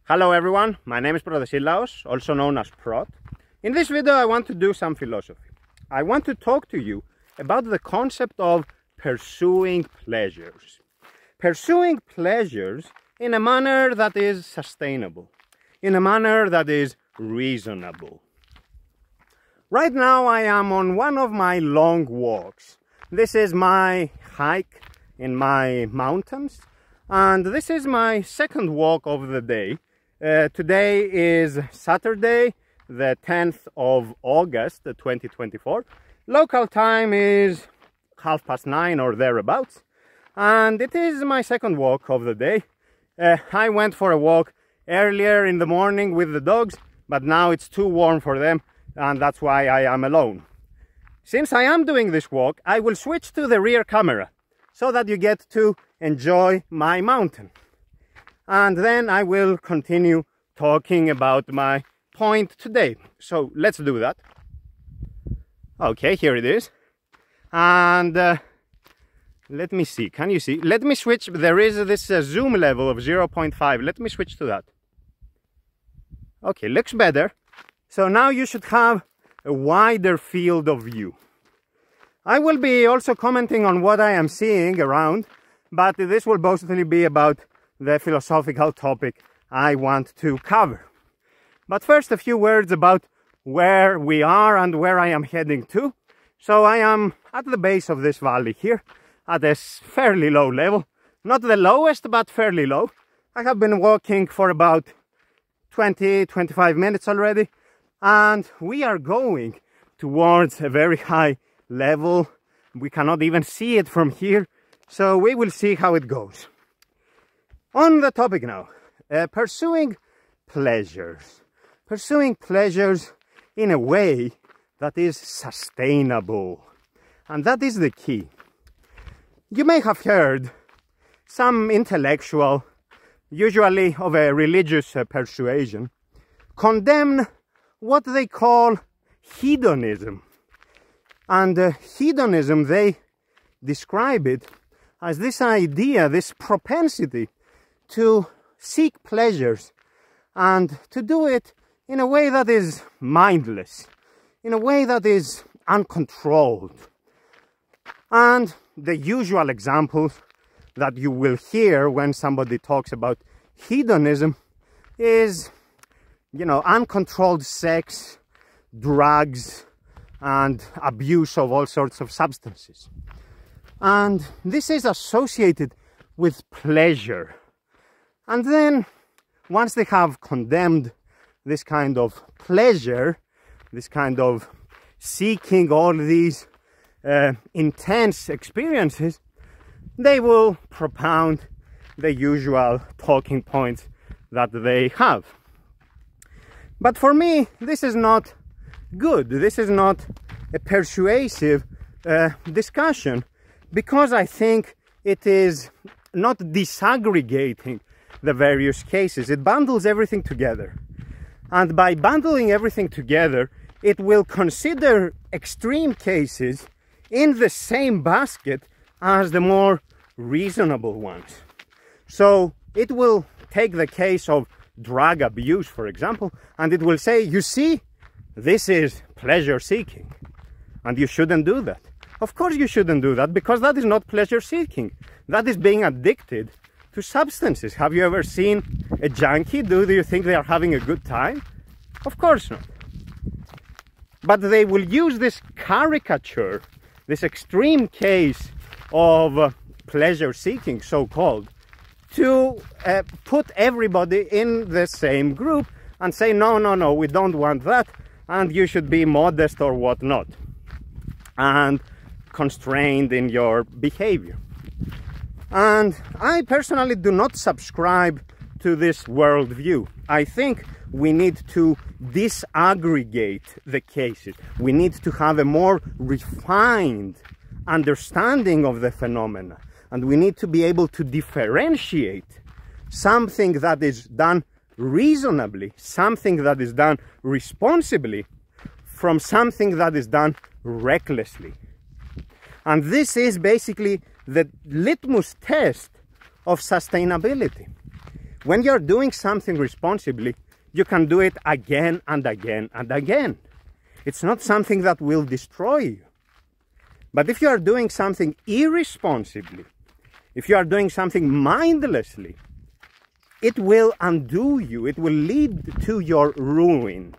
Hello everyone, my name is broaden, also known as Prot. In this video I want to do some philosophy. I want to talk to you about the concept of pursuing pleasures. Pursuing pleasures in a manner that is sustainable, in a manner that is reasonable. Right now I am on one of my long walks. This is my hike in my mountains, and this is my second walk of the day. Today is Saturday, the 10th of August, 2024. Local time is 9:30 or thereabouts. And it is my second walk of the day. I went for a walk earlier in the morning with the dogs, but now it's too warm for them, and that's why I am alone. Since I am doing this walk, I will switch to the rear camera so that you get to enjoy my mountain. And then I will continue talking about my point today. So let's do that. Okay, here it is. And let me see, can you see? Let me switch, there is this zoom level of 0.5. Let me switch to that. Okay, looks better. So now you should have a wider field of view. I will be also commenting on what I am seeing around, but this will mostly be about the philosophical topic I want to cover. But first, a few words about where we are and where I am heading to. So I am at the base of this valley here, at a fairly low level. Not the lowest, but fairly low. I have been walking for about 20-25 minutes already, and we are going towards a very high level. We cannot even see it from here, so we will see how it goes. On the topic now, pursuing pleasures. Pursuing pleasures in a way that is sustainable. And that is the key. You may have heard some intellectual, usually of a religious persuasion, condemn what they call hedonism. And hedonism, they describe it as this idea, this propensity to seek pleasures and to do it in a way that is mindless, in a way that is uncontrolled. And the usual examples that you will hear when somebody talks about hedonism is, uncontrolled sex, drugs, and abuse of all sorts of substances. And this is associated with pleasure. And then, once they have condemned this kind of pleasure, this kind of seeking all these intense experiences, they will propound the usual talking points that they have. But for me, this is not good. This is not a persuasive discussion, because I think it is not disaggregating the various cases. It bundles everything together. And by bundling everything together, it will consider extreme cases in the same basket as the more reasonable ones. So it will take the case of drug abuse, for example, and it will say, you see, this is pleasure seeking, and you shouldn't do that. Of course you shouldn't do that, because that is not pleasure seeking. That is being addicted to substances. Have you ever seen a junkie? Do you think they are having a good time? Of course not. But they will use this caricature, this extreme case of pleasure seeking, so-called, to put everybody in the same group and say, no, we don't want that, and you should be modest or whatnot, and constrained in your behavior. And I personally do not subscribe to this worldview. I think we need to disaggregate the cases. We need to have a more refined understanding of the phenomena. And we need to be able to differentiate something that is done reasonably, something that is done responsibly, from something that is done recklessly. And this is basically the litmus test of sustainability. When you're doing something responsibly, you can do it again and again and again. It's not something that will destroy you. But if you are doing something irresponsibly, if you are doing something mindlessly, it will undo you. It will lead to your ruin.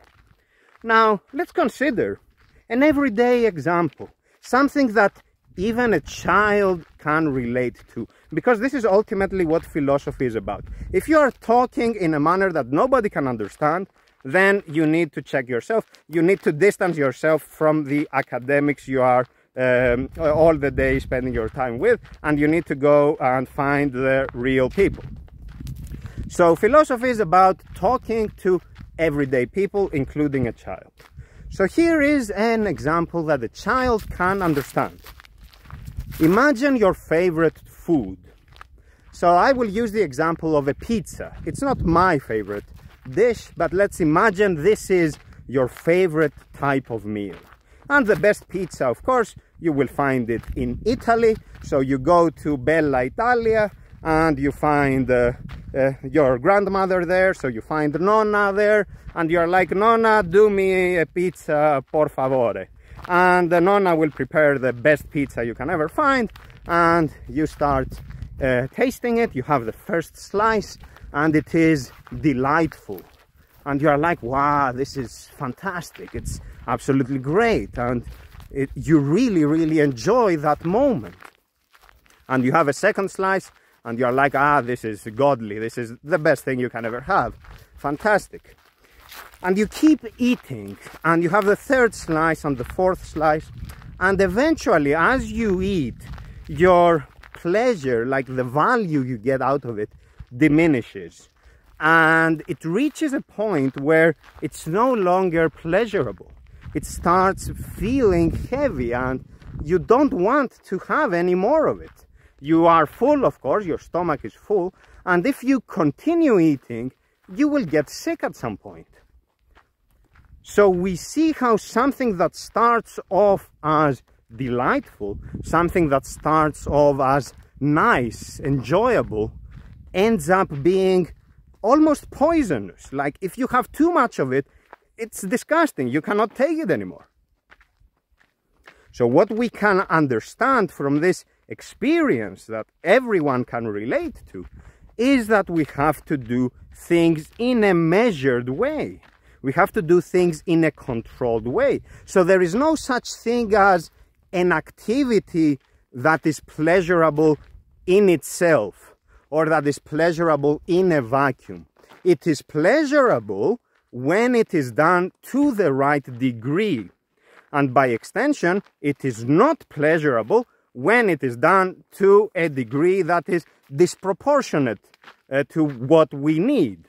Now, let's consider an everyday example, something that even a child can relate to, because this is ultimately what philosophy is about. If you are talking in a manner that nobody can understand, then you need to check yourself. You need to distance yourself from the academics you are all the day spending your time with, and you need to go and find the real people. So philosophy is about talking to everyday people, including a child. So here is an example that a child can understand. Imagine your favorite food. So I will use the example of a pizza. It's not my favorite dish, but let's imagine this is your favorite type of meal. And the best pizza, of course, you will find it in Italy. So you go to Bella Italia and you find your grandmother there. So you find Nonna there and you're like, Nonna, do me a pizza, por favore. And the Nonna will prepare the best pizza you can ever find. And you start tasting it. You have the first slice and it is delightful. And you're like, wow, this is fantastic. It's absolutely great. And you really, really enjoy that moment. And you have a second slice and you're like, ah, this is godly. This is the best thing you can ever have. Fantastic. And you keep eating and you have the third slice and the fourth slice. And eventually, as you eat, your pleasure, like the value you get out of it, diminishes. And it reaches a point where it's no longer pleasurable. It starts feeling heavy and you don't want to have any more of it. You are full, of course, your stomach is full. And if you continue eating, you will get sick at some point. So we see how something that starts off as delightful, something that starts off as nice, enjoyable, ends up being almost poisonous. Like if you have too much of it, it's disgusting. You cannot take it anymore. So what we can understand from this experience that everyone can relate to is that we have to do things in a measured way. We have to do things in a controlled way. So there is no such thing as an activity that is pleasurable in itself or that is pleasurable in a vacuum. It is pleasurable when it is done to the right degree. And by extension, it is not pleasurable when it is done to a degree that is disproportionate to what we need.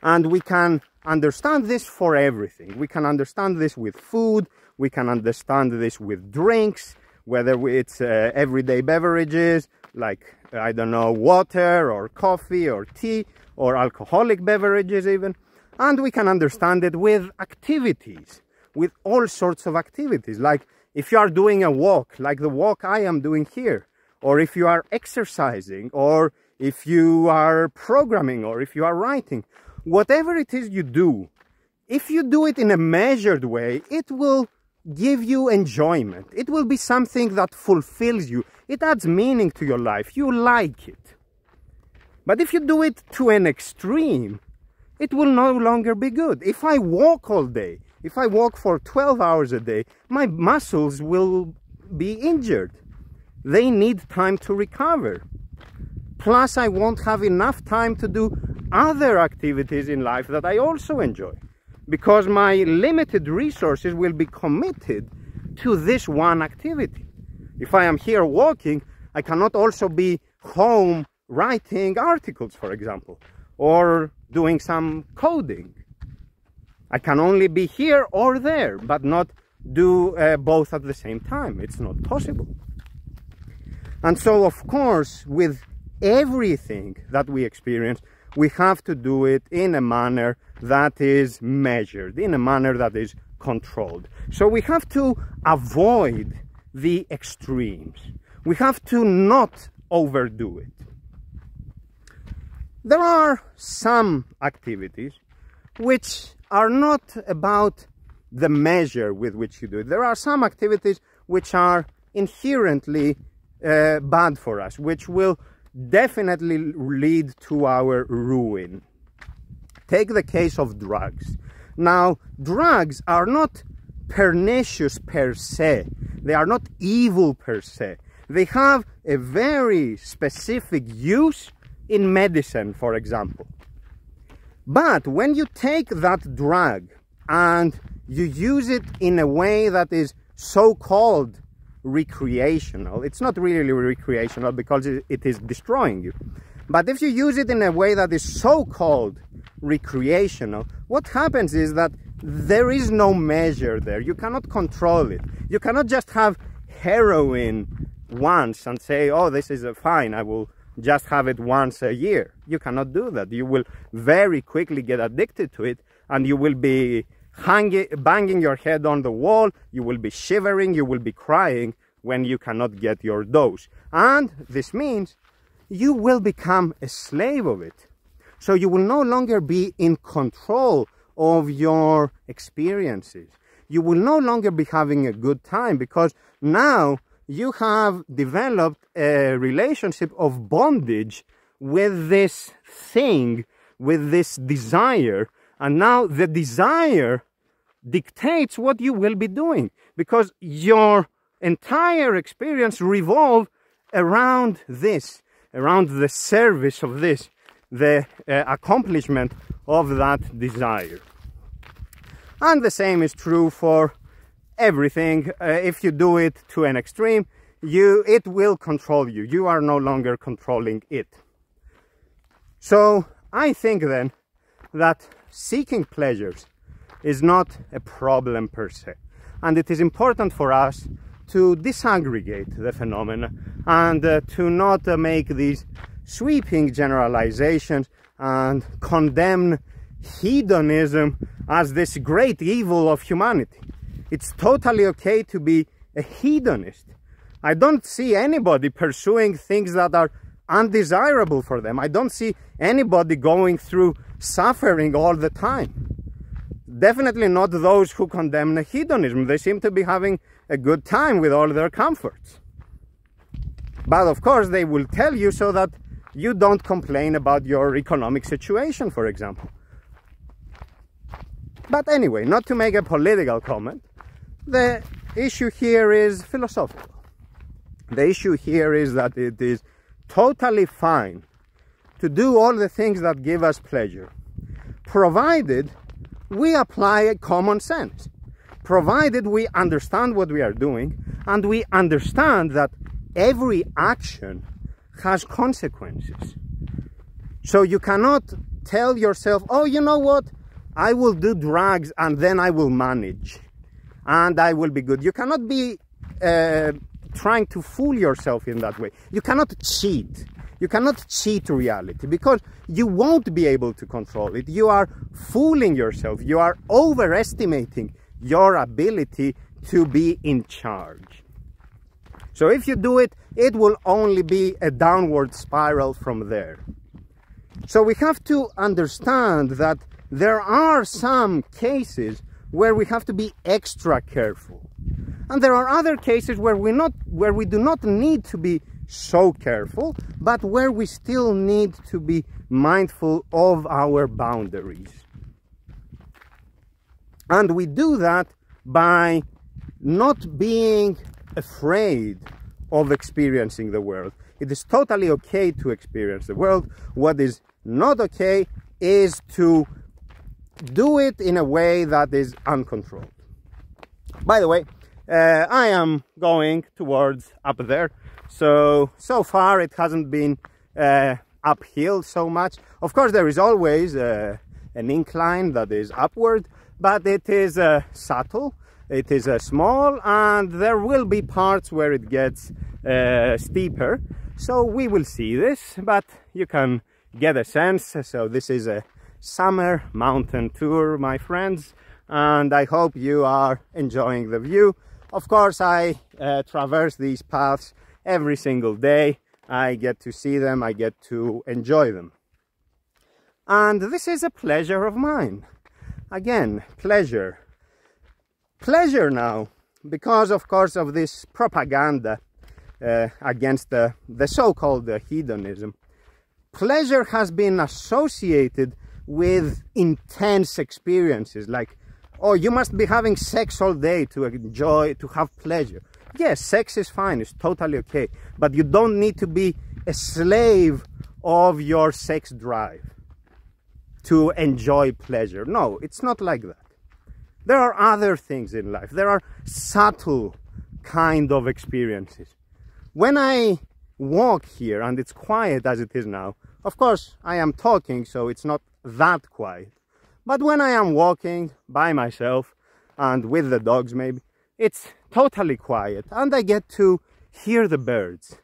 And we can understand this for everything. We can understand this with food. We can understand this with drinks, whether it's everyday beverages like, I don't know, water or coffee or tea or alcoholic beverages even. And we can understand it with activities, with all sorts of activities. Like if you are doing a walk, like the walk I am doing here, or if you are exercising, or if you are programming, or if you are writing, whatever it is you do, if you do it in a measured way, it will give you enjoyment. It will be something that fulfills you. It adds meaning to your life. You like it. But if you do it to an extreme, it will no longer be good. If I walk all day, if I walk for 12 hours a day, my muscles will be injured. They need time to recover. Plus, I won't have enough time to do other activities in life that I also enjoy, because my limited resources will be committed to this one activity. If I am here walking, I cannot also be home writing articles, for example, or doing some coding. I can only be here or there, but not do both at the same time. It's not possible. And so, of course, with everything that we experience, we have to do it in a manner that is measured, in a manner that is controlled. So we have to avoid the extremes. We have to not overdo it. There are some activities which are not about the measure with which you do it. There are some activities which are inherently bad for us, which will definitely lead to our ruin. Take the case of drugs. Now, drugs are not pernicious per se. They are not evil per se. They have a very specific use in medicine, for example. But when you take that drug and you use it in a way that is so-called recreational, it's not really recreational because it is destroying you. But if you use it in a way that is so-called recreational, what happens is that there is no measure there. You cannot control it. You cannot just have heroin once and say, oh, this is fine, I will just have it once a year. You cannot do that. You will very quickly get addicted to it, and you will be banging your head on the wall, you will be shivering, you will be crying when you cannot get your dose. And this means you will become a slave of it. So you will no longer be in control of your experiences. You will no longer be having a good time, because now you have developed a relationship of bondage with this thing, with this desire. And now the desire dictates what you will be doing, because your entire experience revolves around this, around the service of this, the accomplishment of that desire. And the same is true for everything. If you do it to an extreme, it will control you. You are no longer controlling it. So I think then that seeking pleasures is not a problem per se. And it is important for us to disaggregate the phenomena and to not make these sweeping generalizations and condemn hedonism as this great evil of humanity. It's totally okay to be a hedonist. I don't see anybody pursuing things that are undesirable for them. I don't see anybody going through suffering all the time. Definitely not those who condemn hedonism. They seem to be having a good time with all their comforts. But of course they will tell you so that you don't complain about your economic situation, for example. But anyway, not to make a political comment, the issue here is philosophical. The issue here is that it is totally fine to do all the things that give us pleasure, provided we apply common sense, provided we understand what we are doing, and we understand that every action has consequences. So you cannot tell yourself, oh, you know what, I will do drugs and then I will manage and I will be good. You cannot be trying to fool yourself in that way. You cannot cheat. You cannot cheat reality, because you won't be able to control it. You are fooling yourself. You are overestimating your ability to be in charge. So if you do it, it will only be a downward spiral from there. So we have to understand that there are some cases where we have to be extra careful. And there are other cases where we do not need to be so careful, but where we still need to be mindful of our boundaries. And we do that by not being afraid of experiencing the world. It is totally okay to experience the world. What is not okay is to do it in a way that is uncontrolled. By the way, I am going towards up there. So far it hasn't been uphill so much. Of course, there is always an incline that is upward, but it is subtle, it is small, and there will be parts where it gets steeper. So we will see this, but you can get a sense. So this is a summer mountain tour, my friends, and I hope you are enjoying the view. Of course, I traverse these paths every single day. I get to see them, I get to enjoy them. And this is a pleasure of mine. Again, pleasure. Pleasure now, because of course of this propaganda against the so-called hedonism. Pleasure has been associated with intense experiences, like, oh, you must be having sex all day to enjoy, to have pleasure. Yes, sex is fine, it's totally okay, but you don't need to be a slave of your sex drive to enjoy pleasure. No, it's not like that. There are other things in life. There are subtle kind of experiences. When I walk here and it's quiet as it is now, of course I am talking, so it's not that quiet. But when I am walking by myself and with the dogs maybe, it's totally quiet, and I get to hear the birds,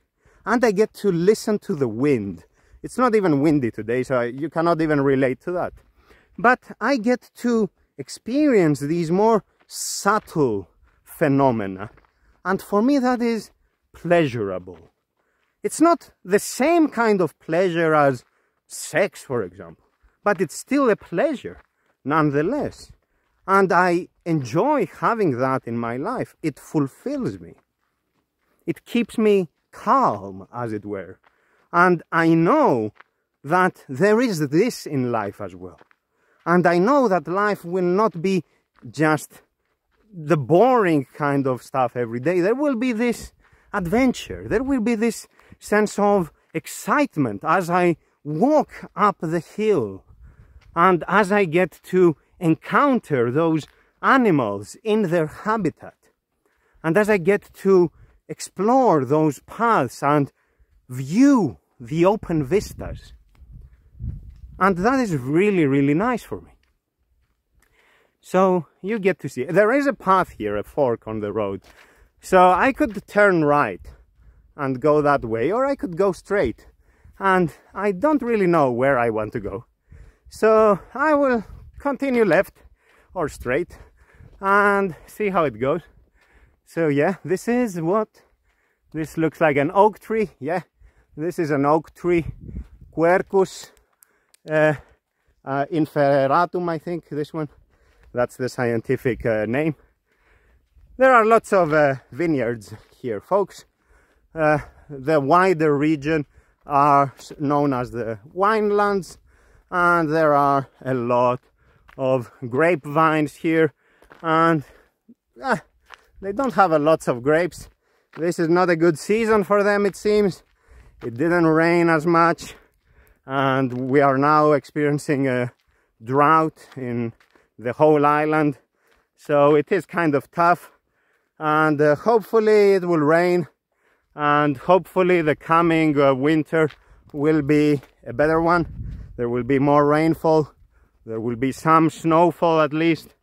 and I get to listen to the wind. It's not even windy today, so you cannot even relate to that. But I get to experience these more subtle phenomena, and for me that is pleasurable. It's not the same kind of pleasure as sex, for example, but it's still a pleasure nonetheless, and I enjoy having that in my life. It fulfills me. It keeps me calm, as it were, and I know that there is this in life as well. And I know that life will not be just the boring kind of stuff every day. There will be this adventure. There will be this sense of excitement as I walk up the hill and as I get to encounter those animals in their habitat, and as I get to explore those paths and view the open vistas. And that is really, really nice for me. So you get to see. There is a path here, a fork on the road. So I could turn right and go that way, or I could go straight. And I don't really know where I want to go. So I will continue left or straight and see how it goes. So yeah, this is what this looks like, an oak tree. Yeah, this is an oak tree, Quercus inferatum, I think, this one. That's the scientific name. There are lots of vineyards here, folks. The wider region are known as the winelands, and there are a lot of grapevines here, and they don't have a lots of grapes. This is not a good season for them, it seems. It didn't rain as much, and we are now experiencing a drought in the whole island, so it is kind of tough. And hopefully it will rain, and hopefully the coming winter will be a better one. There will be more rainfall, there will be some snowfall at least,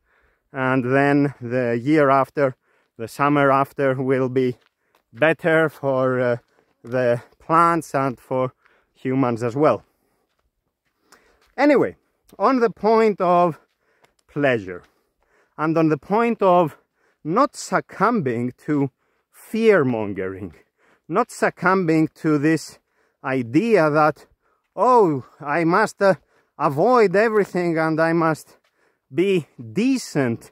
and then the year after, the summer after, will be better for the plants and for humans as well. Anyway, on the point of pleasure, and on the point of not succumbing to fear-mongering, not succumbing to this idea that, oh, I must avoid everything and I must be decent,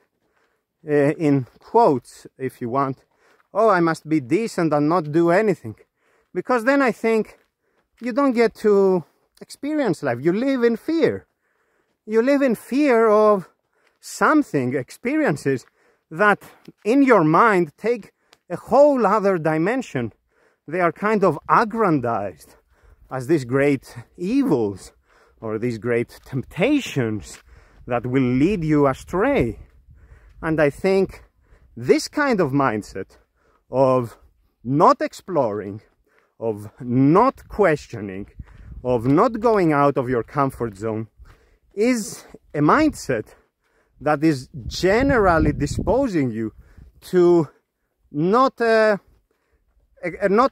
in quotes, if you want. Oh, I must be decent and not do anything. Because then I think you don't get to experience life. You live in fear. You live in fear of something, experiences that in your mind take a whole other dimension. They are kind of aggrandized as these great evils or these great temptations that will lead you astray. And I think this kind of mindset of not exploring, of not questioning, of not going out of your comfort zone is a mindset that is generally disposing you to not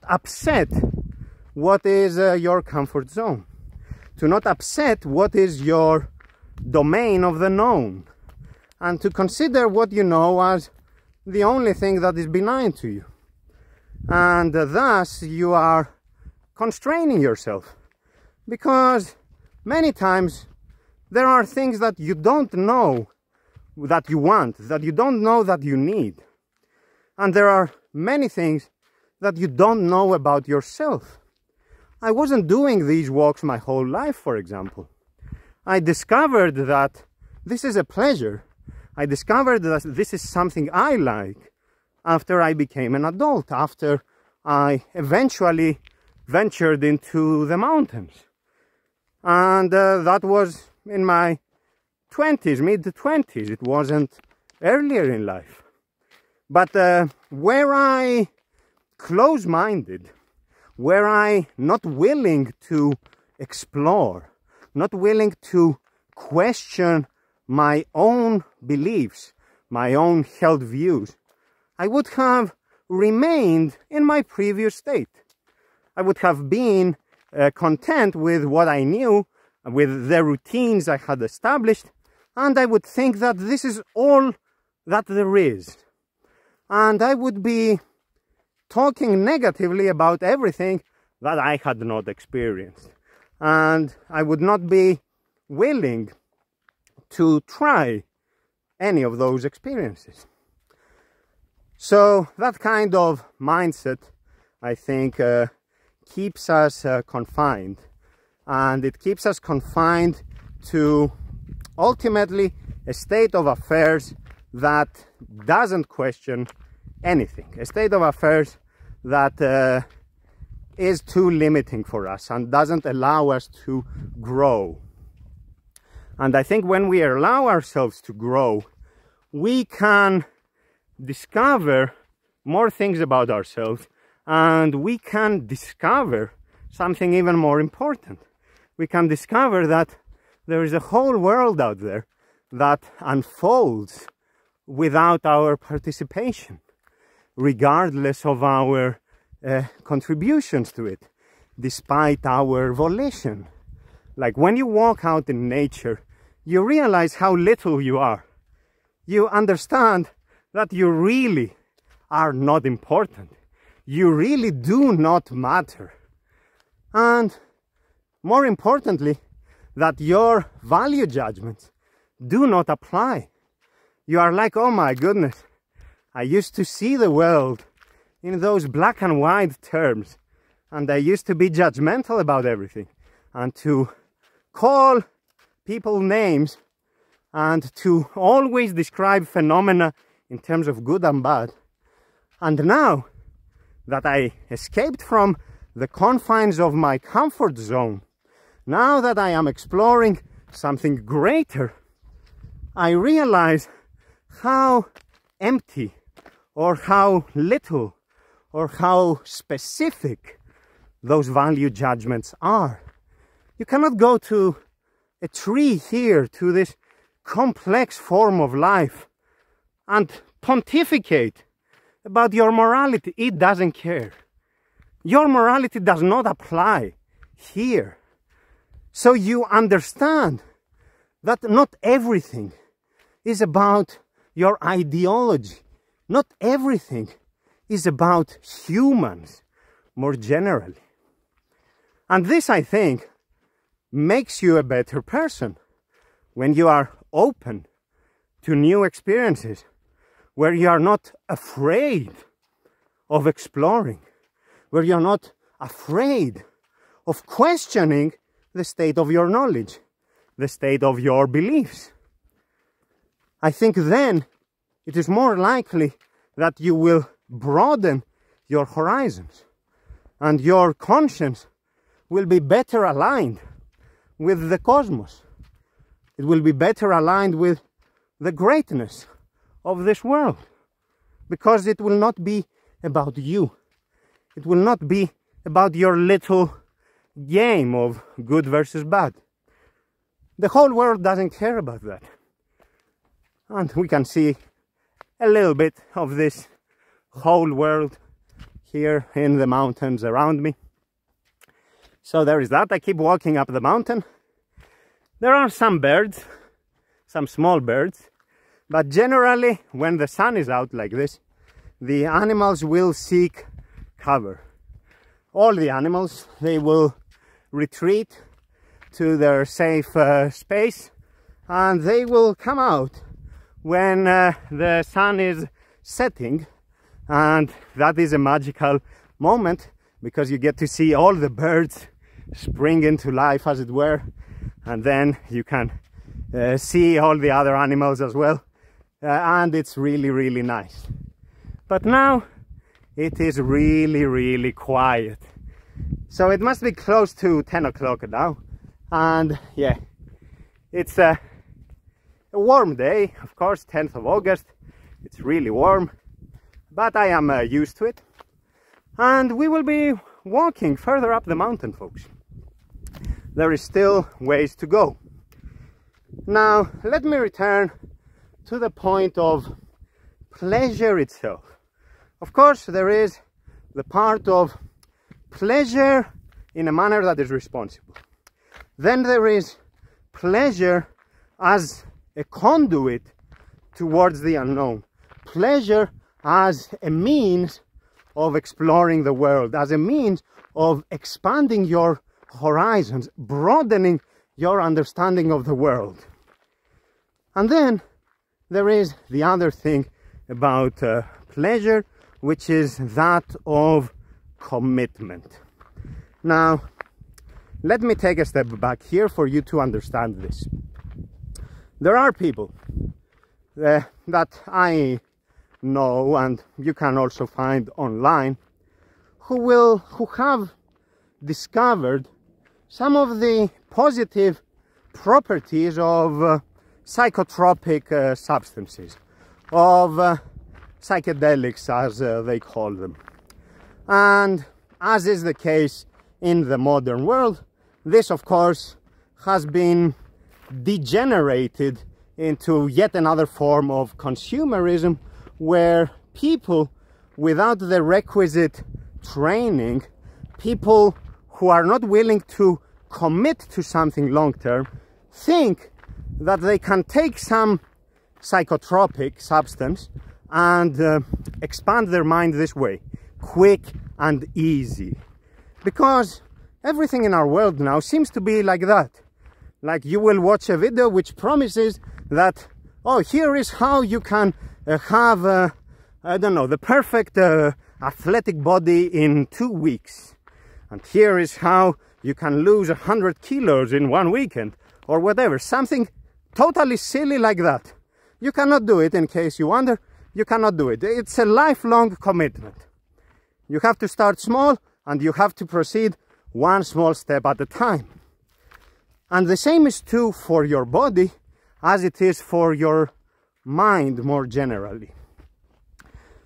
upset what is your comfort zone, to not upset what is your domain of the known, and to consider what you know as the only thing that is benign to you. And thus you are constraining yourself, because many times there are things that you don't know that you want, that you don't know that you need. And there are many things that you don't know about yourself. I wasn't doing these walks my whole life, for example. I discovered that this is a pleasure. I discovered that this is something I like after I became an adult, after I eventually ventured into the mountains. And that was in my 20s, mid-20s. It wasn't earlier in life. But where I close-minded, where I not willing to explore, not willing to question my own beliefs, my own held views, I would have remained in my previous state. I would have been content with what I knew, with the routines I had established, and I would think that this is all that there is. And I would be talking negatively about everything that I had not experienced. And I would not be willing to try any of those experiences. So that kind of mindset, I think, keeps us confined. And it keeps us confined to ultimately a state of affairs that doesn't question anything. A state of affairs that is too limiting for us and doesn't allow us to grow. And I think when we allow ourselves to grow, we can discover more things about ourselves, and we can discover something even more important. We can discover that there is a whole world out there that unfolds without our participation, regardless of our contributions to it, despite our volition. Like when you walk out in nature, you realize how little you are. You understand that you really are not important. You really do not matter. And more importantly, that your value judgments do not apply. You are like, oh my goodness, I used to see the world in those black and white terms, and I used to be judgmental about everything, and to call people names, and to always describe phenomena in terms of good and bad. And now that I escaped from the confines of my comfort zone, now that I am exploring something greater, I realize how empty or how little or how specific those value judgments are. You cannot go to a tree here, to this complex form of life, and pontificate about your morality. It doesn't care. Your morality does not apply here. So you understand that not everything is about your ideology. Not everything is about humans more generally. And this, I think, makes you a better person when you are open to new experiences, where you are not afraid of exploring, where you are not afraid of questioning the state of your knowledge, the state of your beliefs. I think then it is more likely that you will broaden your horizons, and your conscience will be better aligned with the cosmos. It will be better aligned with the greatness of this world, because it will not be about you. It will not be about your little game of good versus bad. The whole world doesn't care about that. And we can see a little bit of this whole world here in the mountains around me. So there is that. I keep walking up the mountain. There are some birds, some small birds, but generally when the sun is out like this, the animals will seek cover. All the animals, they will retreat to their safe space and they will come out when the sun is setting, and that is a magical moment because you get to see all the birds spring into life, as it were, and then you can see all the other animals as well, and it's really nice. But now it is really quiet, so it must be close to 10 o'clock now, and yeah, it's a warm day, of course, 10th of August. It's really warm, but I am used to it, and we will be walking further up the mountain, folks. There is still ways to go. Now let me return to the point of pleasure itself. Of course, there is the part of pleasure in a manner that is responsible. Then there is pleasure as a conduit towards the unknown. Pleasure as a means of exploring the world, as a means of expanding your horizons, broadening your understanding of the world. And then there is the other thing about pleasure, which is that of commitment. Now, let me take a step back here for you to understand this. There are people that I know, and you can also find online, who have discovered some of the positive properties of psychotropic substances, of psychedelics, as they call them. And as is the case in the modern world, this of course has been degenerated into yet another form of consumerism, where people without the requisite training, people who are not willing to commit to something long term, think that they can take some psychotropic substance and expand their mind this way, quick and easy. Because everything in our world now seems to be like that. Like, you will watch a video which promises that, oh, here is how you can have, I don't know, the perfect athletic body in 2 weeks. And here is how you can lose 100 kilos in 1 weekend, or whatever. Something totally silly like that. You cannot do it, in case you wonder. You cannot do it. It's a lifelong commitment. You have to start small, and you have to proceed one small step at a time. And the same is true for your body as it is for your mind more generally.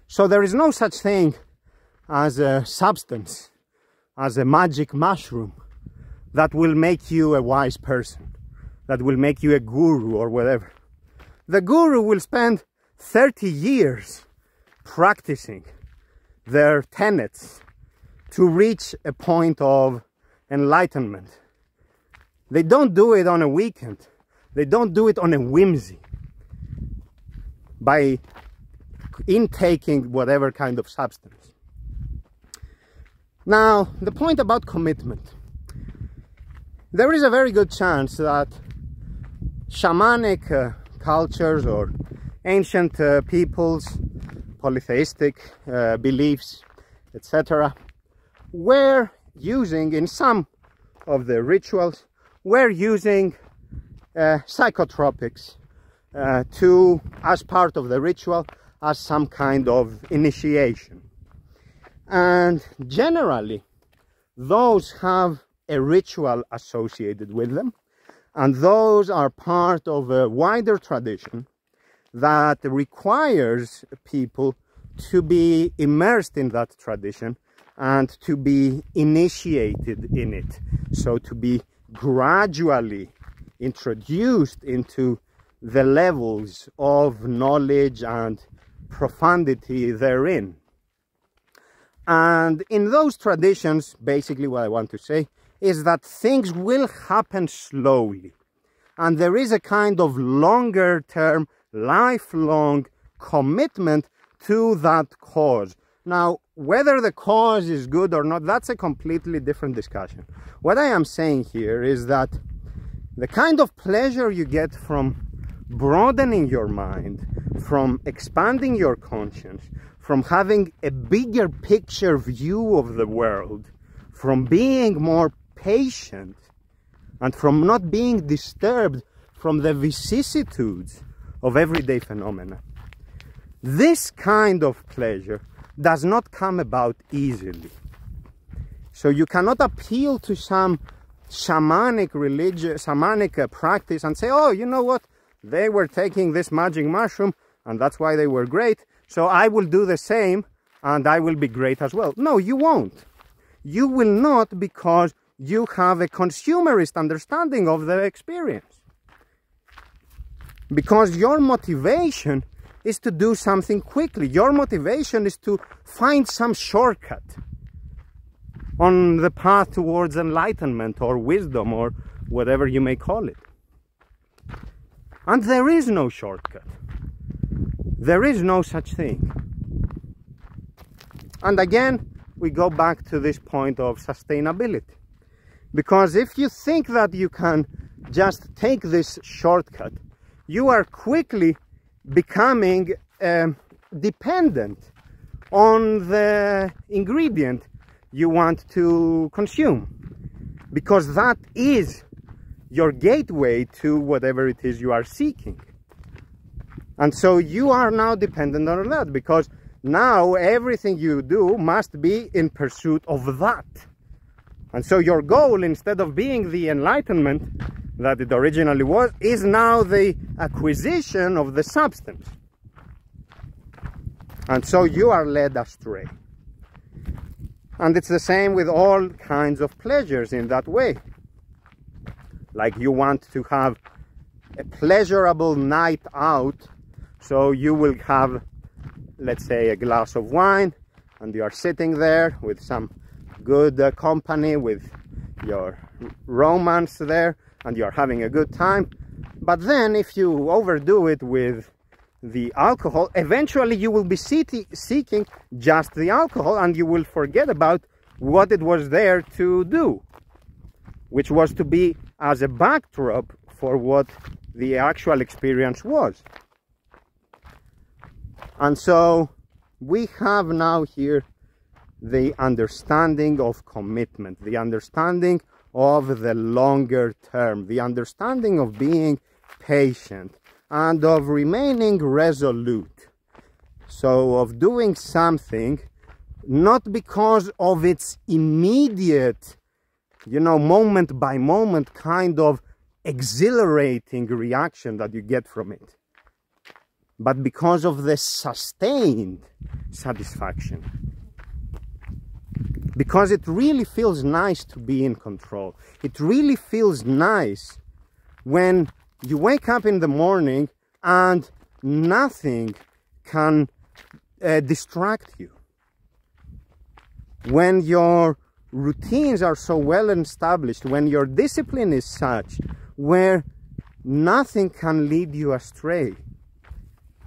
So there is no such thing as a substance, as a magic mushroom that will make you a wise person, that will make you a guru or whatever. The guru will spend 30 years practicing their tenets to reach a point of enlightenment. They don't do it on a weekend. They don't do it on a whimsy, by intaking whatever kind of substance. Now, the point about commitment. There is a very good chance that shamanic cultures or ancient peoples, polytheistic beliefs, etc., were using, in some of the rituals, were using psychotropics as part of the ritual, as some kind of initiation. And generally, those have a ritual associated with them, and those are part of a wider tradition that requires people to be immersed in that tradition and to be initiated in it. So to be gradually introduced into the levels of knowledge and profundity therein. And in those traditions, basically what I want to say is that things will happen slowly. And there is a kind of longer term, lifelong commitment to that cause. Now, whether the cause is good or not, that's a completely different discussion. What I am saying here is that The kind of pleasure you get from broadening your mind, from expanding your conscience, from having a bigger picture view of the world, from being more patient, and from not being disturbed from the vicissitudes of everyday phenomena. This kind of pleasure does not come about easily. So you cannot appeal to some shamanic practice and say, oh, you know what? They were taking this magic mushroom and that's why they were great. So I will do the same and I will be great as well. No, you won't. You will not, because you have a consumerist understanding of the experience. Because your motivation is to do something quickly. Your motivation is to find some shortcut on the path towards enlightenment or wisdom or whatever you may call it. And there is no shortcut. There is no such thing. And again, we go back to this point of sustainability. Because if you think that you can just take this shortcut, you are quickly becoming dependent on the ingredient you want to consume, because that is your gateway to whatever it is you are seeking. And so you are now dependent on that, because now everything you do must be in pursuit of that. And so your goal, instead of being the enlightenment that it originally was, is now the acquisition of the substance. And so you are led astray. And it's the same with all kinds of pleasures in that way. Like you want to have a pleasurable night out, so you will have, let's say, a glass of wine, and you are sitting there with some good company, with your romance there, and you're having a good time. But then if you overdo it with the alcohol, eventually you will be seeking just the alcohol, and you will forget about what it was there to do, which was to be as a backdrop for what the actual experience was. And so we have now here the understanding of commitment, the understanding of the longer term, the understanding of being patient and of remaining resolute. So of doing something not because of its immediate, moment by moment kind of exhilarating reaction that you get from it, but because of the sustained satisfaction. Because it really feels nice to be in control. It really feels nice when you wake up in the morning and nothing can distract you. When your routines are so well established, when your discipline is such where nothing can lead you astray,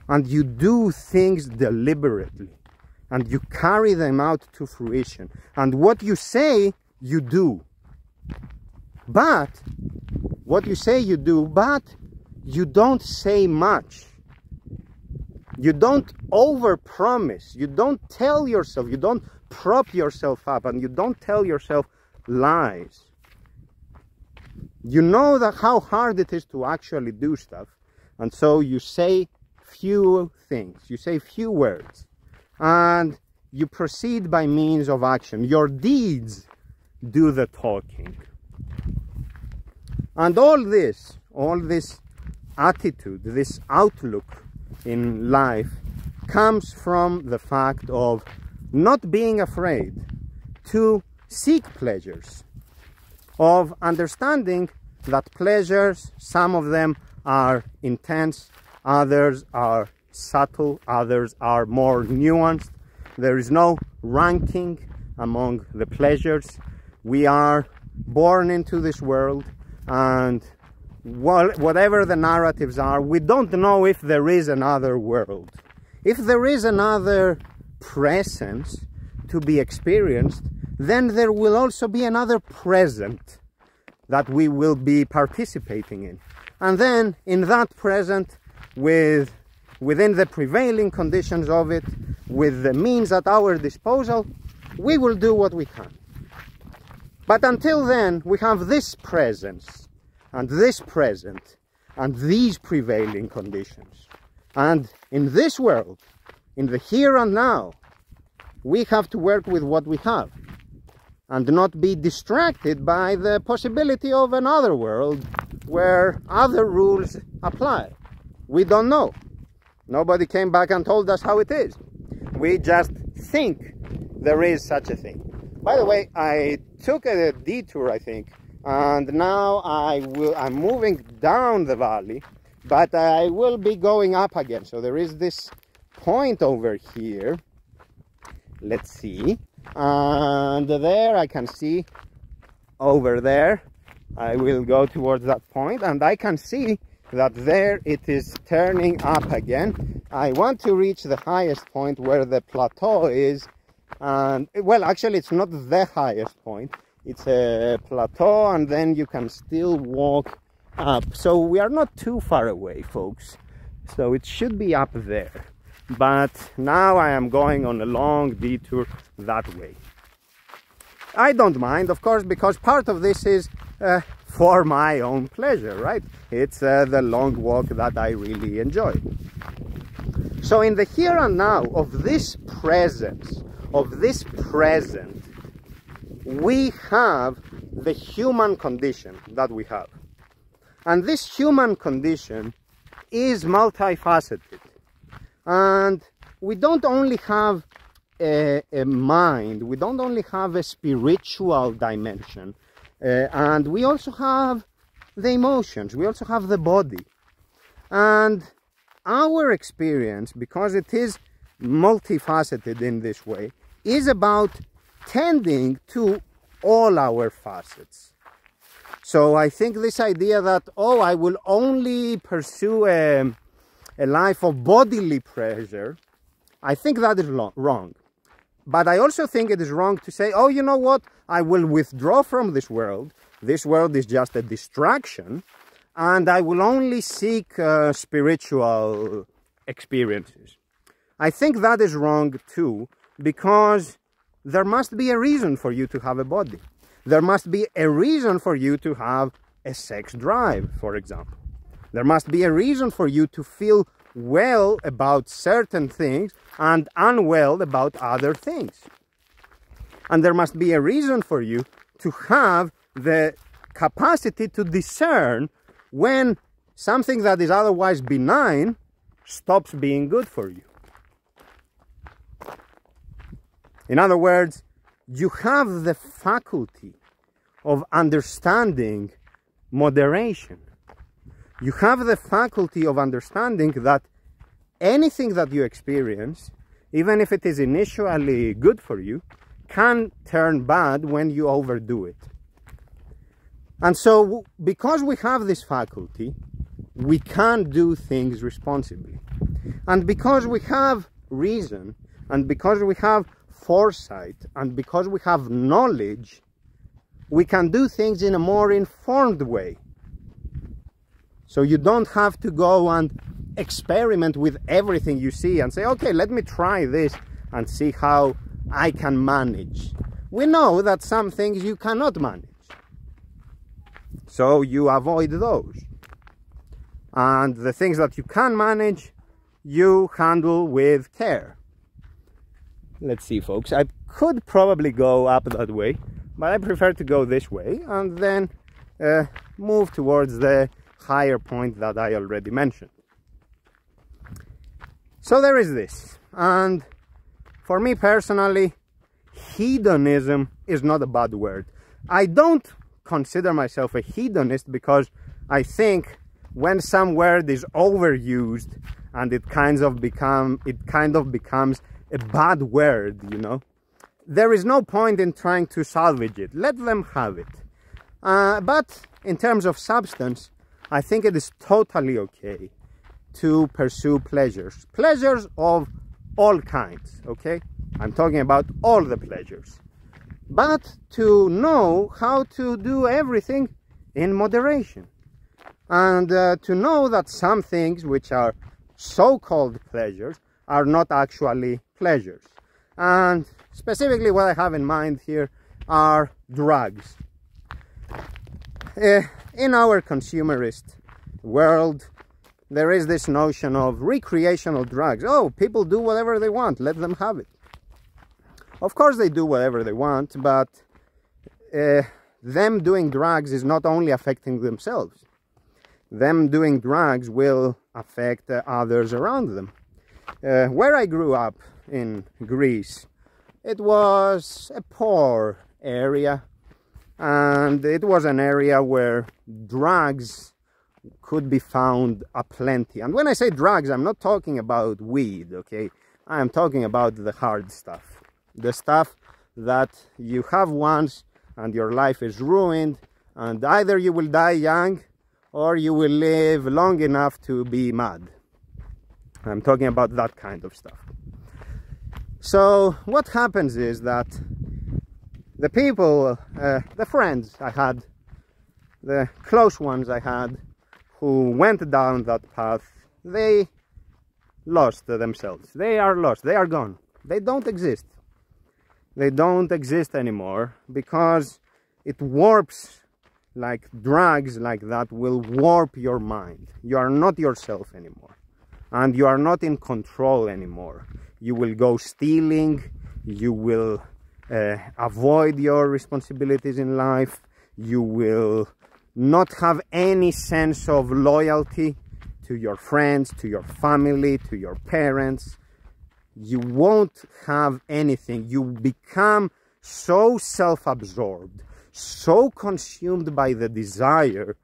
and you do things deliberately, and you carry them out to fruition, and what you say you do, but what you say you do, but you don't say much. You don't overpromise. You don't tell yourself, you don't prop yourself up, and you don't tell yourself lies. You know that how hard it is to actually do stuff, and so you say few things, you say few words, and you proceed by means of action. Your deeds do the talking. And all this attitude, this outlook in life comes from the fact of not being afraid to seek pleasures, of understanding that pleasures, some of them are intense, others are subtle, others are more nuanced. There is no ranking among the pleasures. We are born into this world, and whatever the narratives are, we don't know if there is another world. If there is another presence to be experienced, then there will also be another present that we will be participating in. And then in that present, within the prevailing conditions of it, with the means at our disposal, we will do what we can. But until then, we have this presence, and this present, and these prevailing conditions. And in this world, in the here and now, we have to work with what we have, and not be distracted by the possibility of another world where other rules apply. We don't know. Nobody came back and told us how it is. We just think there is such a thing. By the way, I took a detour, I think, and now I'm moving down the valley, but I will be going up again. So there is this point over here. Let's see. And there I can see over there. I will go towards that point, and I can see that there it is turning up again. I want to reach the highest point where the plateau is, and well, actually it's not the highest point, it's a plateau, and then you can still walk up. So we are not too far away, folks, so it should be up there. But now I am going on a long detour that way. I don't mind, of course, because part of this is for my own pleasure, right? It's the long walk that I really enjoy. So in the here and now of this presence, of this present, we have the human condition that we have. And this human condition is multifaceted. And we don't only have a mind, we don't only have a spiritual dimension, and we also have the emotions, we also have the body. And our experience, because it is multifaceted in this way, is about tending to all our facets. So I think this idea that, oh, I will only pursue a life of bodily pleasure, I think that is wrong. But I also think it is wrong to say, oh, you know what, I will withdraw from this world is just a distraction, and I will only seek spiritual experiences. I think that is wrong too, because there must be a reason for you to have a body. There must be a reason for you to have a sex drive, for example. There must be a reason for you to feel well about certain things and unwell about other things. And there must be a reason for you to have the capacity to discern when something that is otherwise benign stops being good for you. In other words, you have the faculty of understanding moderation. You have the faculty of understanding that anything that you experience, even if it is initially good for you, can turn bad when you overdo it. And so, because we have this faculty, we can do things responsibly. And because we have reason, and because we have foresight, and because we have knowledge, we can do things in a more informed way. So you don't have to go and experiment with everything you see and say, okay, let me try this and see how I can manage. We know that some things you cannot manage, so you avoid those. And the things that you can manage, you handle with care. Let's see, folks, I could probably go up that way, but I prefer to go this way and then move towards the higher point that I already mentioned. So there is this, and for me personally, hedonism is not a bad word. I don't consider myself a hedonist because I think when some word is overused and it kind of becomes a bad word, you know, there is no point in trying to salvage it. Let them have it. But in terms of substance, I think it is totally okay to pursue pleasures. Pleasures of all kinds, okay? I'm talking about all the pleasures. But to know how to do everything in moderation. And to know that some things which are so-called pleasures are not actually pleasures. And specifically what I have in mind here are drugs. In our consumerist world, there is this notion of recreational drugs. Oh, people do whatever they want, let them have it. Of course they do whatever they want, but them doing drugs is not only affecting themselves. Them doing drugs will affect others around them. Where I grew up in Greece, it was a poor area, and it was an area where drugs could be found aplenty. And when I say drugs, I'm not talking about weed, okay? I am talking about the hard stuff. The stuff that you have once and your life is ruined, and either you will die young or you will live long enough to be mad. I'm talking about that kind of stuff. So what happens is that the people, the friends I had, the close ones I had, who went down that path, they lost themselves. They are lost. They are gone. They don't exist. They don't exist anymore because it warps, like drugs like that will warp your mind. You are not yourself anymore. And you are not in control anymore. You will go stealing. You will avoid your responsibilities in life. You will not have any sense of loyalty to your friends, to your family, to your parents. You won't have anything. You become so self-absorbed, so consumed by the desire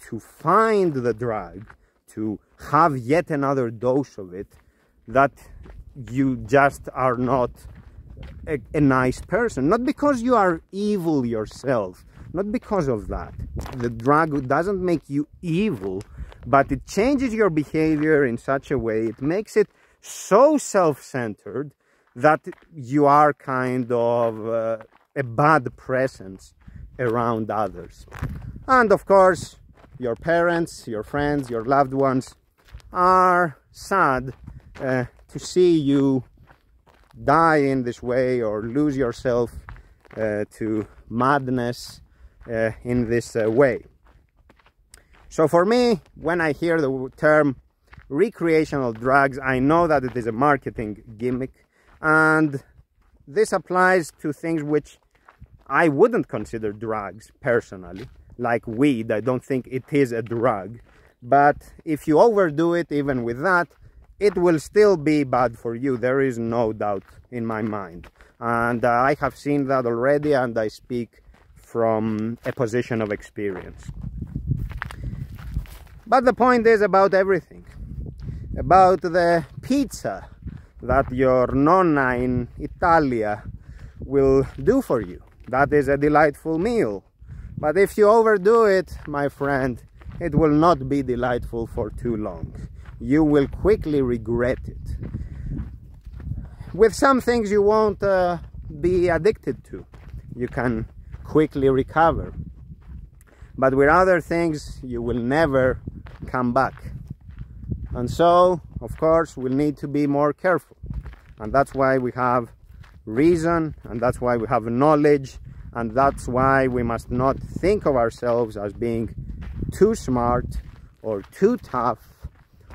to find the drug, to have yet another dose of it, that you just are not a nice person. Not because you are evil yourself, not because of that. The drug doesn't make you evil, but it changes your behavior in such a way, it makes it so self-centered that you are kind of a bad presence around others. And of course, your parents, your friends, your loved ones are sad to see you die in this way or lose yourself to madness in this way. So for me, when I hear the term recreational drugs, I know that it is a marketing gimmick, and this applies to things which I wouldn't consider drugs personally, like weed. I don't think it is a drug, but if you overdo it even with that, it will still be bad for you. There is no doubt in my mind, and I have seen that already, and I speak from a position of experience. But the point is about everything, about the pizza that your nonna in Italia will do for you. That is a delightful meal. But if you overdo it, my friend, it will not be delightful for too long. You will quickly regret it. With some things you won't be addicted to. You can quickly recover. But with other things, you will never come back. And so, of course, we'll need to be more careful. And that's why we have reason, and that's why we have knowledge, and that's why we must not think of ourselves as being too smart or too tough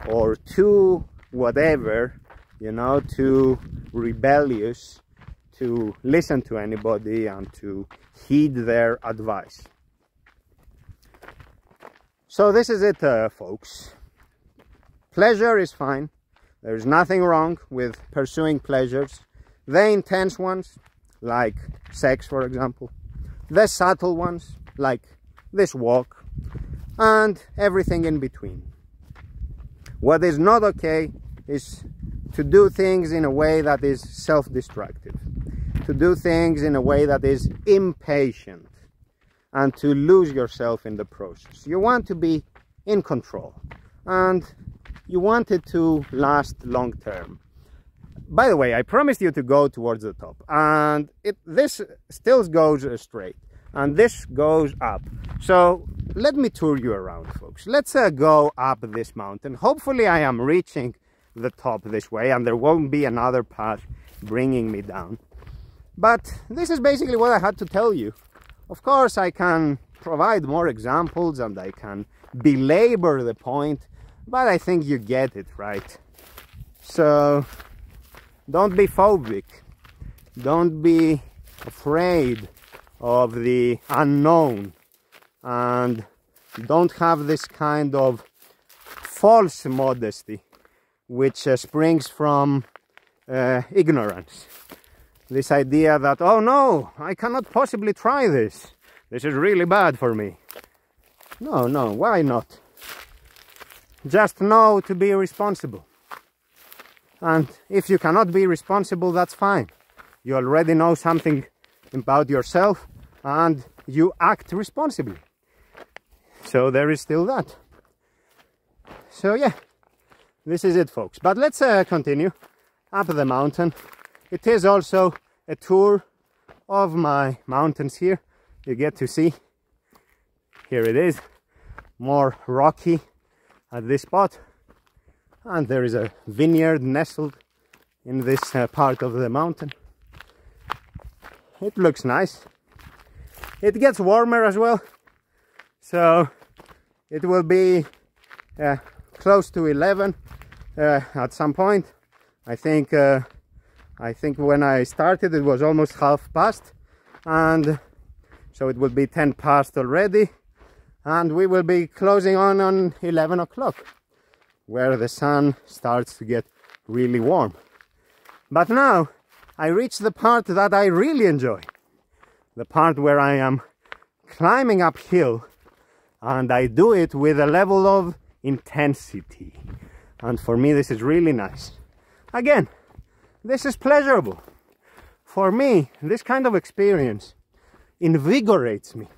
or too whatever, you know, too rebellious to listen to anybody and to heed their advice. So this is it, folks. Pleasure is fine. There's nothing wrong with pursuing pleasures. The intense ones, like sex, for example. The subtle ones, like this walk. And everything in between. What is not okay is to do things in a way that is self-destructive. To do things in a way that is impatient. And to lose yourself in the process. You want to be in control. And you want it to last long term. By the way, I promised you to go towards the top. And this still goes straight. And this goes up. So let me tour you around, folks. Let's go up this mountain. Hopefully I am reaching the top this way and there won't be another path bringing me down. But this is basically what I had to tell you. Of course, I can provide more examples and I can belabor the point, but I think you get it, right? So don't be phobic. Don't be afraid of the unknown. And don't have this kind of false modesty which springs from ignorance. This idea that, oh no, I cannot possibly try this. This is really bad for me. No, why not? Just know to be responsible. And if you cannot be responsible, that's fine. You already know something about yourself and you act responsibly. So there is still that. So yeah, this is it, folks. But let's continue up the mountain. It is also a tour of my mountains here. You get to see, here it is, more rocky at this spot. And there is a vineyard nestled in this part of the mountain. It looks nice. It gets warmer as well. So it will be close to 11 at some point. I think when I started it was almost past, and so it will be 10 past already, and we will be closing on 11 o'clock, where the sun starts to get really warm. But now I reach the part that I really enjoy, the part where I am climbing uphill, and I do it with a level of intensity. And for me this is really nice. Again, this is pleasurable. For me, this kind of experience invigorates me.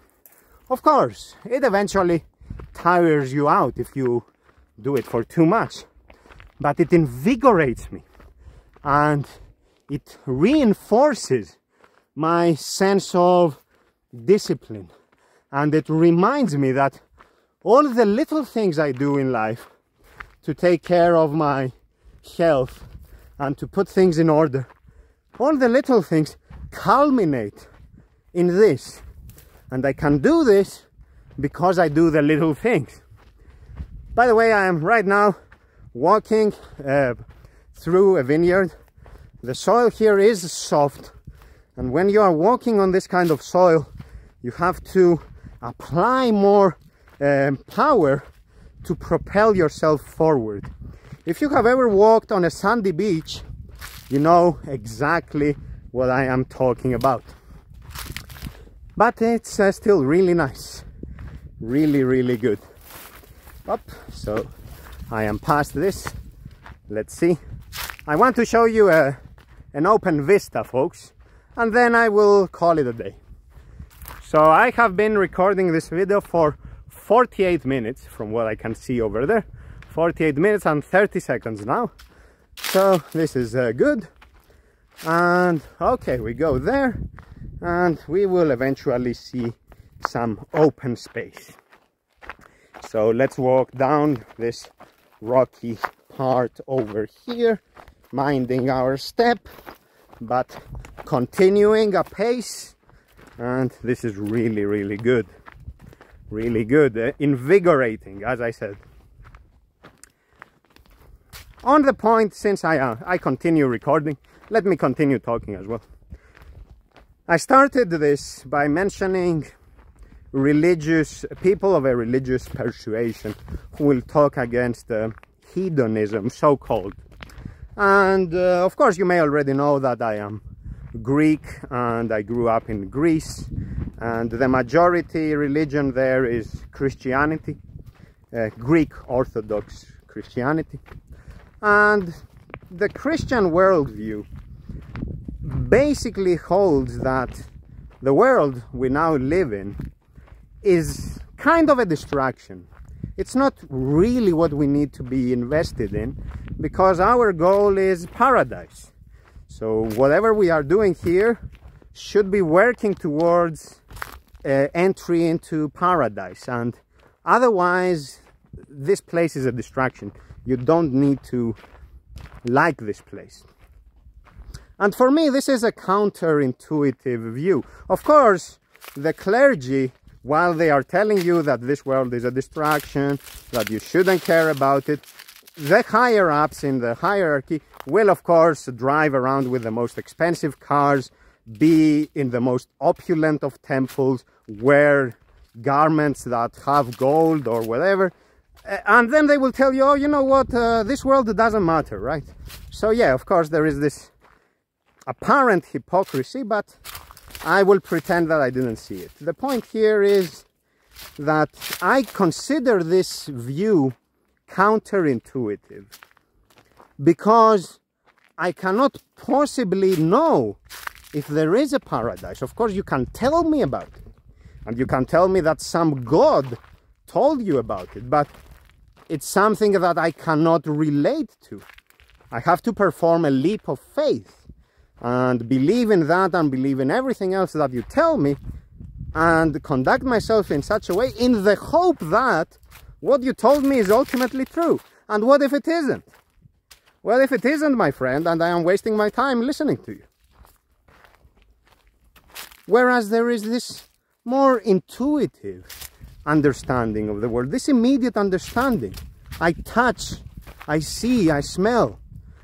Of course, it eventually tires you out if you do it for too much, but it invigorates me and it reinforces my sense of discipline, and it reminds me that all the little things I do in life to take care of my health and to put things in order, all the little things culminate in this, and I can do this because I do the little things. By the way, I am right now walking through a vineyard. The soil here is soft, and when you are walking on this kind of soil, you have to apply more power to propel yourself forward. If you have ever walked on a sandy beach, you know exactly what I am talking about. But it's still really nice, really good. Up, so I am past this. Let's see. I want to show you an open vista, folks, and then I will call it a day. So I have been recording this video for 48 minutes from what I can see over there. 48 minutes and 30 seconds now. So this is good. And okay, we go there and we will eventually see some open space. So let's walk down this rocky part over here, minding our step, but continuing a pace. And this is really good. Really good, invigorating, as I said. On the point, since I continue recording, let me continue talking as well. I started this by mentioning religious people of a religious persuasion who will talk against hedonism, so-called. And of course you may already know that I am Greek and I grew up in Greece, and the majority religion there is Christianity, Greek Orthodox Christianity. And the Christian worldview basically holds that the world we now live in is kind of a distraction. It's not really what we need to be invested in, because our goal is paradise. So whatever we are doing here should be working towards entry into paradise, and otherwise this place is a distraction. You don't need to like this place. And for me, this is a counterintuitive view. Of course, the clergy, while they are telling you that this world is a distraction, that you shouldn't care about it, the higher-ups in the hierarchy will, of course, drive around with the most expensive cars, be in the most opulent of temples, wear garments that have gold or whatever, and then they will tell you, oh, you know what, this world doesn't matter, right? So yeah, of course, there is this apparent hypocrisy, but I will pretend that I didn't see it. The point here is that I consider this view counterintuitive because I cannot possibly know if there is a paradise. Of course, you can tell me about it, and you can tell me that some god told you about it, but it's something that I cannot relate to. I have to perform a leap of faith and believe in that and believe in everything else that you tell me, and conduct myself in such a way in the hope that what you told me is ultimately true. And what if it isn't? Well, if it isn't, my friend, and I am wasting my time listening to you. Whereas there is this more intuitive understanding of the world, this immediate understanding. I touch, I see, I smell,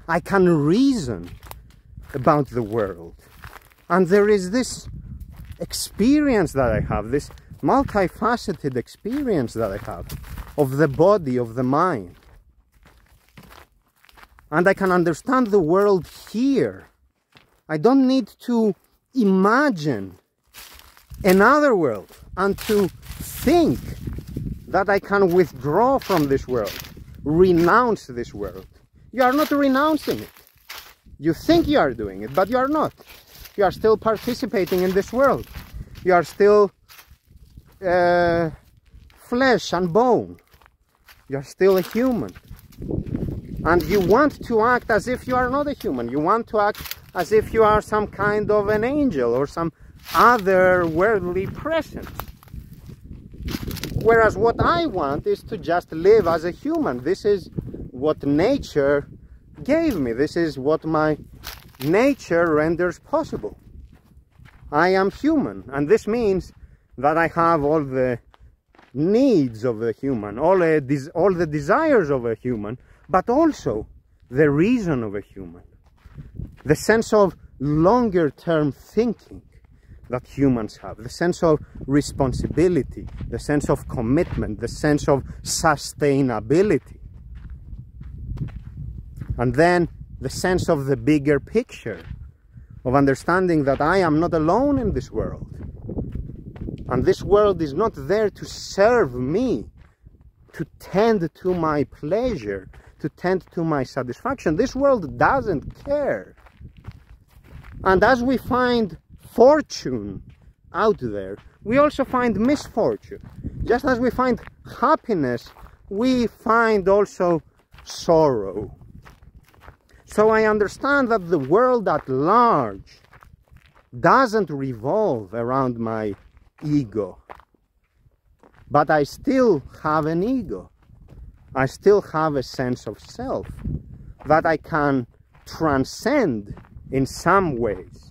I can reason about the world. And there is this experience that I have, this multifaceted experience that I have of the body, of the mind. And I can understand the world here. I don't need to imagine another world and to think that I can withdraw from this world, renounce this world. You are not renouncing it. You think you are doing it, but you are not. You are still participating in this world. You are still flesh and bone. You are still a human. And you want to act as if you are not a human. You want to act as if you are some kind of an angel or some other worldly presence. Whereas what I want is to just live as a human. This is what nature gave me. This is what my nature renders possible. I am human, and this means that I have all the needs of a human, all the desires of a human, but also the reason of a human, the sense of longer-term thinking that humans have, the sense of responsibility, the sense of commitment, the sense of sustainability. And then the sense of the bigger picture, of understanding that I am not alone in this world. And this world is not there to serve me, to tend to my pleasure, to tend to my satisfaction. This world doesn't care. And as we find fortune out there, we also find misfortune. Just as we find happiness, we find also sorrow. So I understand that the world at large doesn't revolve around my ego. But I still have an ego. I still have a sense of self that I can transcend in some ways.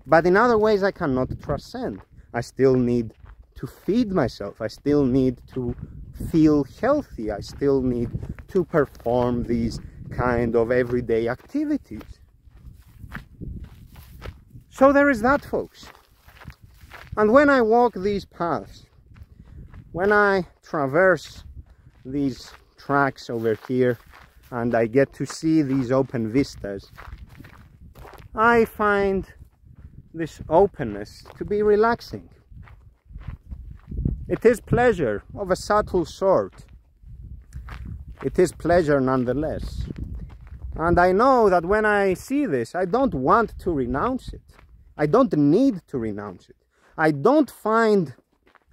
But in other ways I cannot transcend. I still need to feed myself. I still need to feel healthy. I still need to perform these kind of everyday activities. So there is that, folks. And when I walk these paths, when I traverse these tracks over here and I get to see these open vistas, I find this openness to be relaxing. It is pleasure of a subtle sort. It is pleasure nonetheless. And I know that when I see this, I don't want to renounce it. I don't need to renounce it. I don't find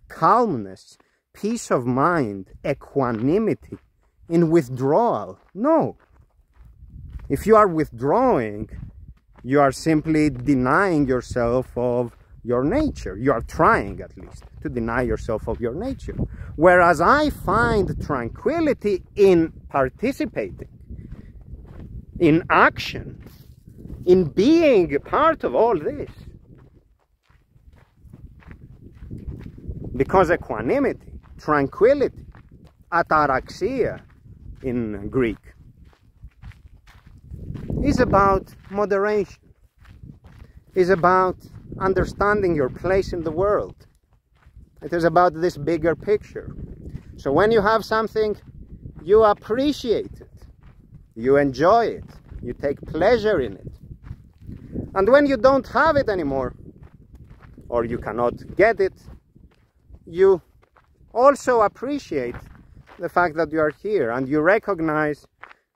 calmness, peace of mind, equanimity in withdrawal. No. If you are withdrawing, you are simply denying yourself of your nature. You are trying, at least, to deny yourself of your nature. Whereas I find tranquility in participating, in action, in being part of all this. Because equanimity, tranquility, ataraxia in Greek, is about moderation, is about understanding your place in the world. It is about this bigger picture. So when you have something, you appreciate it, you enjoy it, you take pleasure in it. And when you don't have it anymore, or you cannot get it, you also appreciate the fact that you are here, and you recognize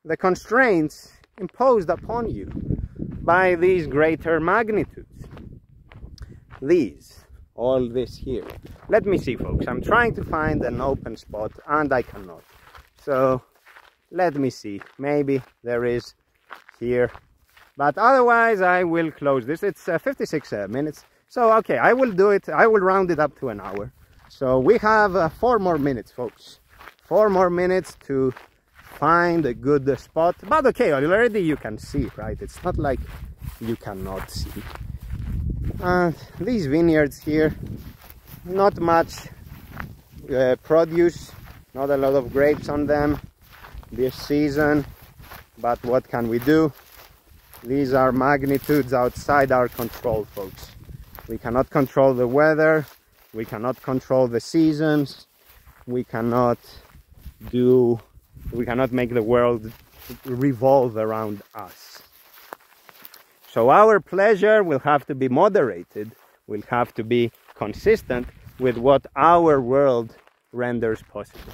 the constraints imposed upon you by these greater magnitudes. All this here. Let me see, folks. I'm trying to find an open spot and I cannot. So let me see. Maybe there is here. But otherwise I will close this. It's 56 minutes. So okay, I will do it. I will round it up to an hour. So we have 4 more minutes, folks. 4 more minutes to find a good spot. But okay, already you can see, right? It's not like you cannot see. These vineyards here, not much produce, not a lot of grapes on them this season, but what can we do? These are magnitudes outside our control, folks. We cannot control the weather, we cannot control the seasons, we cannot make the world revolve around us. So our pleasure will have to be moderated, will have to be consistent with what our world renders possible.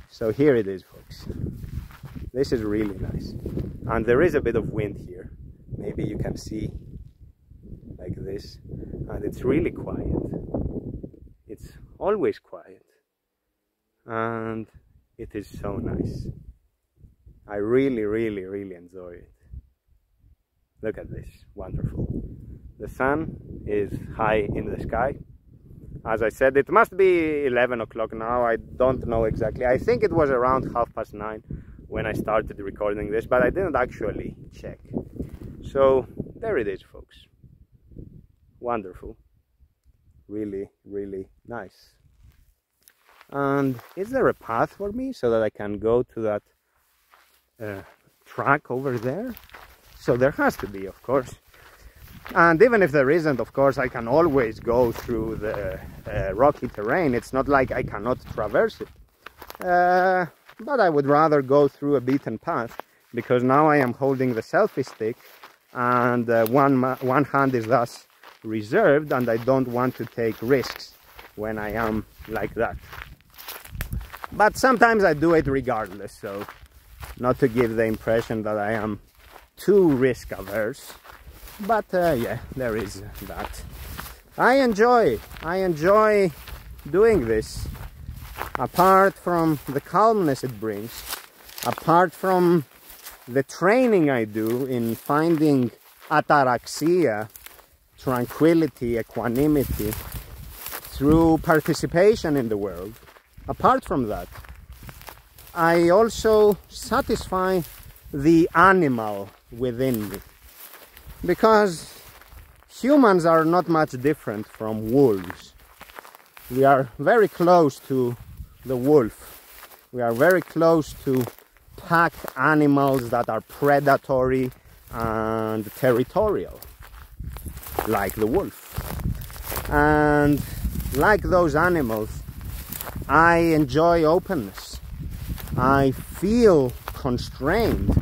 So here it is, folks. This is really nice. And there is a bit of wind here. Maybe you can see like this. And it's really quiet. It's always quiet. And it is so nice. I really, really, really enjoy it. Look at this, wonderful. The sun is high in the sky. As I said, it must be 11 o'clock now. I don't know exactly. I think it was around 9:30 when I started recording this, but I didn't actually check. So there it is, folks. Wonderful. Really, really nice. And is there a path for me so that I can go to that track over there? So there has to be, of course. And even if there isn't, of course, I can always go through the rocky terrain. It's not like I cannot traverse it. But I would rather go through a beaten path, because now I am holding the selfie stick, and one hand is thus reserved, and I don't want to take risks when I am like that. But sometimes I do it regardless, so not to give the impression that I am too risk averse, but yeah, there is that. I enjoy doing this, apart from the calmness it brings, apart from the training I do in finding ataraxia, tranquility, equanimity through participation in the world. Apart from that, I also satisfy the animal within me, because humans are not much different from wolves. We are very close to the wolf. We are very close to pack animals that are predatory and territorial, like the wolf. And like those animals, I enjoy openness. I feel constrained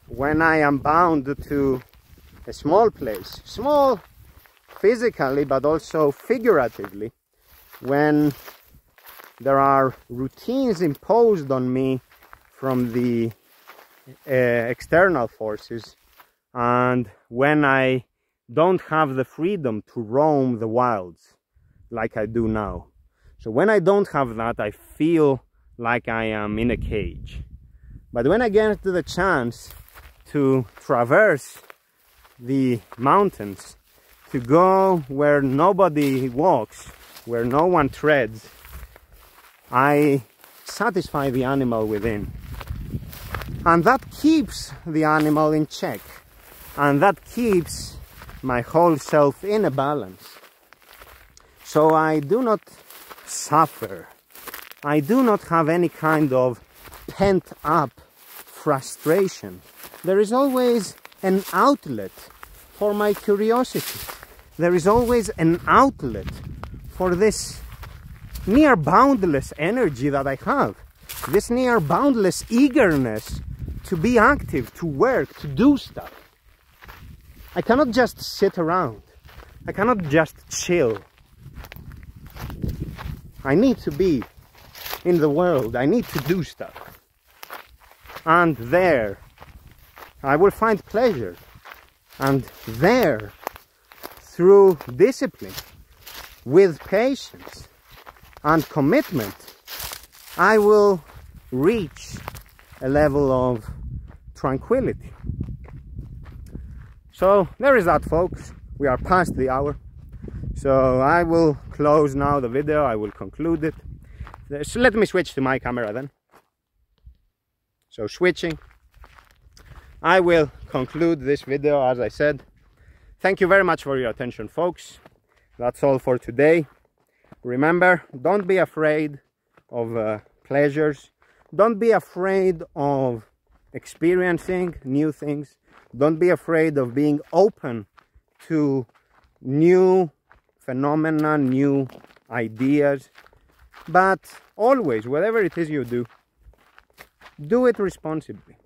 when I am bound to a small place, small physically but also figuratively, when there are routines imposed on me from the external forces, and when I don't have the freedom to roam the wilds like I do now. So when I don't have that, I feel like I am in a cage. But when I get the chance to traverse the mountains to go where nobody walks, where no one treads, I satisfy the animal within. And that keeps the animal in check. And that keeps my whole self in a balance. So I do not suffer. I do not have any kind of pent-up frustration. There is always an outlet for my curiosity. There is always an outlet for this near boundless energy that I have. This near boundless eagerness to be active, to work, to do stuff. I cannot just sit around. I cannot just chill. I need to be in the world. I need to do stuff. And there I will find pleasure. And there, through discipline, with patience and commitment, I will reach a level of tranquility. So there is that, folks. We are past the hour. So I will close now the video. I will conclude it. So let me switch to my camera then. So switching. I will conclude this video as I said. Thank you very much for your attention, folks. That's all for today. Remember, don't be afraid of pleasures. Don't be afraid of experiencing new things. Don't be afraid of being open to new phenomena, new ideas. But always, whatever it is you do it responsibly.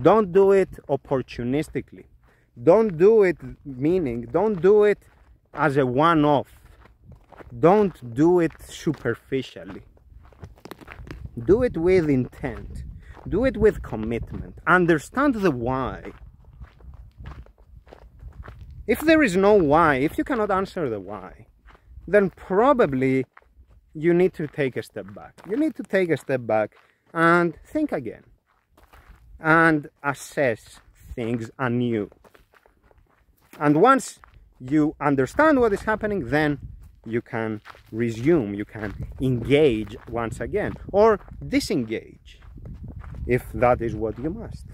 Don't do it opportunistically. Don't do it don't do it as a one-off. Don't do it superficially. Do it with intent. Do it with commitment. Understand the why. If there is no why, if you cannot answer the why, then probably you need to take a step back. You need to take a step back and think again. And assess things anew. And once you understand what is happening, then you can resume, you can engage once again, or disengage, if that is what you must.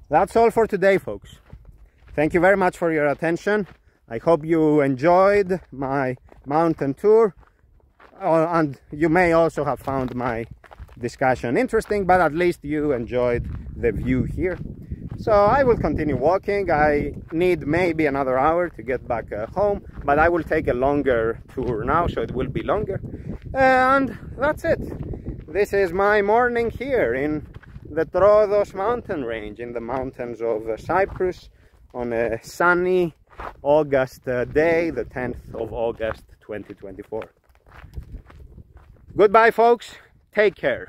That's all for today, folks. Thank you very much for your attention. I hope you enjoyed my mountain tour, and you may also have found my discussion interesting, but at least you enjoyed the view here. So I will continue walking. I need maybe another hour to get back home, but I will take a longer tour now, so it will be longer. And that's it. This is my morning here in the Troodos mountain range, in the mountains of Cyprus, on a sunny August day, the 10th of August 2024. Goodbye, folks. Take care.